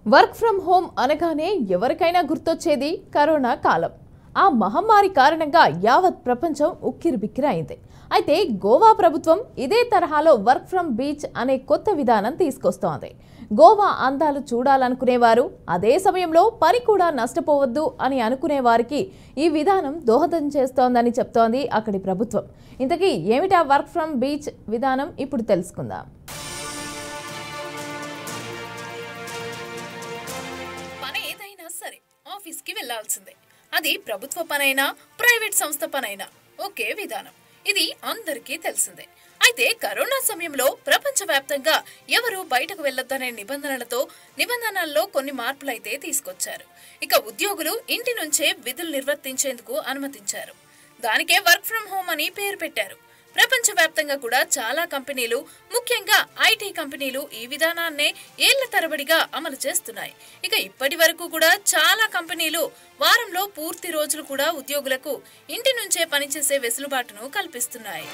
Work from home అనగానే ఎవరికైనా గుర్తొచ్చేది కరోనా కాలం. ఆ మహమ్మారి కారణంగా యావత్ ప్రపంచం ఉక్కిరిబిక్కిరైంది. అయితే గోవా ప్రభుత్వం ఇదే తరహాలో వర్క్ ఫ్రమ్ బీచ్ అనే కొత్త విధానం తీసుకొస్తోంది. గోవా అందాలు చూడాలనుకునేవారు, అదే సమయంలో పని కూడా నష్టపోవద్దు అని అనుకునే వారికి ఈ విధానం దోహదం చేస్తోందని చెప్తోంది అక్కడి ప్రభుత్వం. ఇంతకీ ఏమిటా వర్క్ ఫ్రమ్ బీచ్ విధానం ఇప్పుడు తెలుసుకుందాం. సరే, ఆఫీస్కి వెళ్లాల్సిందే. అది ప్రభుత్వ పనైనా ప్రైవేట్ సంస్థ పనైనా ఒకే విధానం. ఇది అందరికీ తెలిసిందే. అయితే కరోనా సమయంలో ప్రపంచవ్యాప్తంగా ఎవరు బయటకు వెళ్లొద్దనే నిబంధనల్లో కొన్ని మార్పులైతే తీసుకొచ్చారు. ఇక ఉద్యోగులు ఇంటి నుంచే విధులు నిర్వర్తించేందుకు అనుమతించారు. దానికే వర్క్ ఫ్రం హోమ్ అని పేరు పెట్టారు. ప్రపంచవ్యాప్తంగా కూడా చాలా కంపెనీలు, ముఖ్యంగా ఐటీ కంపెనీలు ఈ విధానాన్నే ఏళ్ల తరబడిగా అమలు చేస్తున్నాయి. ఇక ఇప్పటి వరకు కూడా చాలా కంపెనీలు వారంలో పూర్తి రోజులు కూడా ఉద్యోగులకు ఇంటి నుంచే పనిచేసే వెసులుబాటును కల్పిస్తున్నాయి.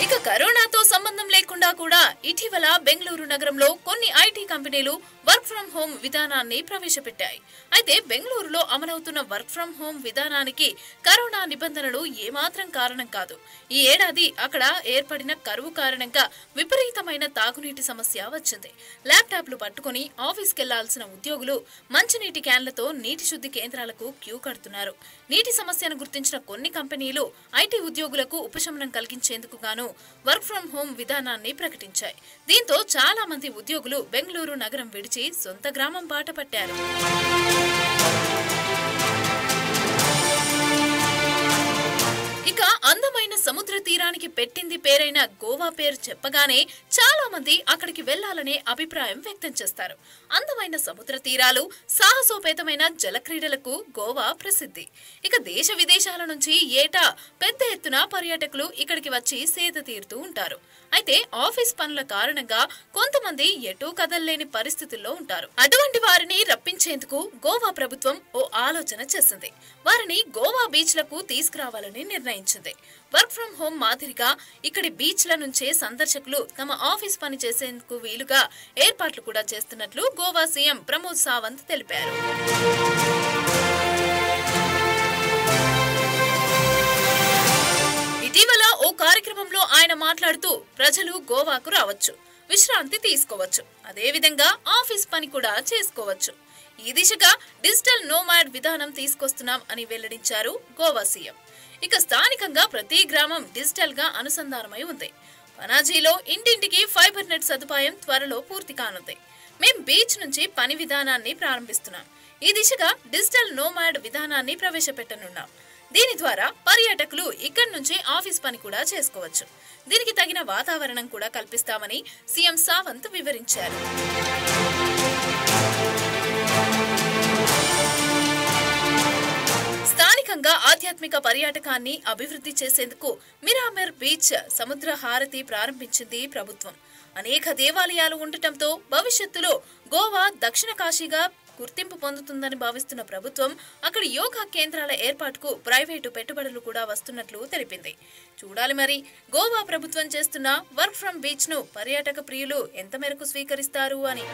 ఇక కరోనాతో సంబంధం లేకుండా కూడా ఇటీవల బెంగళూరు నగరంలో కొన్ని ఐటీ కంపెనీలు వర్క్ ఫ్రం హోమ్ విధానాన్ని ప్రవేశపెట్టాయి. అయితే బెంగళూరులో అమలవుతున్న వర్క్ ఫ్రం హోమ్ విధానానికి కరోనా నిబంధనలు ఏమాత్రం కారణం కాదు. ఈ ఏడాది అక్కడ ఏర్పడిన కరువు కారణంగా విపరీతమైన తాగునీటి సమస్య వచ్చింది. ల్యాప్టాప్లు పట్టుకుని ఆఫీస్కి వెళ్లాల్సిన ఉద్యోగులు మంచినీటి క్యాన్లతో నీటి శుద్ధి కేంద్రాలకు క్యూ కడుతున్నారు. నీటి సమస్యను గుర్తించిన కొన్ని కంపెనీలు ఐటీ ఉద్యోగులకు ఉపశమనం కలిగించేందుకు గాను వర్క్ ఫ్రం హోమ్ విధానాన్ని ప్రకటించాయి. దీంతో చాలా మంది ఉద్యోగులు బెంగళూరు నగరం విడిచి సొంత గ్రామం బాట పట్టారు. ఇక అందమైన సముద్ర తీరానికి పెట్టింది పేరైన గోవా పేరు చెప్పగానే చాలా మంది అక్కడికి వెళ్లాలనే అభిప్రాయం వ్యక్తం చేస్తారు. అందమైన సముద్ర తీరాలు, సాహసోపేతమైన జలక్రీడలకు గోవా ప్రసిద్ధి. ఇక దేశ విదేశాల నుంచి ఏటా పెద్ద ఎత్తున పర్యాటకులు ఇక్కడికి వచ్చి సేద తీరుతూ ఉంటారు. అయితే ఆఫీస్ పనుల కారణంగా కొంతమంది ఎటూ కదల్లేని పరిస్థితుల్లో ఉంటారు. అటువంటి వారిని రప్పించేందుకు గోవా ప్రభుత్వం ఓ ఆలోచన చేసింది. వారిని గోవా బీచ్లకు తీసుకురావాలని నిర్ణయించింది. వర్క్ ఫ్రం హోమ్ మాదిరిగా ఇక్కడి బీచ్ల నుంచే సందర్శకులు తమ ఆఫీస్ పని చేసేందుకు వీలుగా ఏర్పాట్లు కూడా చేస్తున్నట్లు గోవా సీఎం ప్రమోద్ సావంత్ తెలిపారు. ఇటీవల ఓ కార్యక్రమంలో ఆయన మాట్లాడుతూ ప్రజలు గోవాకు రావచ్చు, విశ్రాంతి తీసుకోవచ్చు, అదే విధంగా ఆఫీస్ పని కూడా చేసుకోవచ్చు. ఈ దిశగా డిజిటల్ నోమాడ్ విధానం తీసుకొస్తున్నాం అని వెల్లడించారు గోవా సీఎం. ఇక స్థానికంగా ప్రతి గ్రామం డిజిటల్ గా అనుసంధానమై ఉంది. పనాజీలో ఇంటింటికి ఫైబర్ నెట్ సదుపాయం త్వరలో పూర్తి కానుంది. మేం బీచ్ నుంచి పని విధానాన్ని ప్రారంభిస్తున్నాం. ఈ దిశగా డిజిటల్ నోమాడ్ విధానాన్ని ప్రవేశపెట్టనున్నాం. దీని ద్వారా పర్యాటకులు ఇక్కడి నుంచి ఆఫీస్ పని కూడా చేసుకోవచ్చు. దీనికి తగిన వాతావరణం కూడా కల్పిస్తామని సీఎం సావంత్ వివరించారు. స్థానికంగా ఆధ్యాత్మిక పర్యాటకాన్ని అభివృద్ధి చేసేందుకు మిరామెర్ బీచ్ సముద్ర హారతి ప్రారంభించింది ప్రభుత్వం. అనేక దేవాలయాలు ఉండటంతో భవిష్యత్తులో గోవా దక్షిణ కాశీగా గుర్తింపు పొందుతుందని భావిస్తున్న ప్రభుత్వం అక్కడ యోగా కేంద్రాల ఏర్పాటుకు ప్రైవేటు పెట్టుబడులు కూడా వస్తున్నట్లు తెలిపింది. చూడాలి మరి గోవా ప్రభుత్వం చేస్తున్న వర్క్ ఫ్రం బీచ్ ను పర్యాటక ప్రియులు ఎంత మేరకు స్వీకరిస్తారు అని.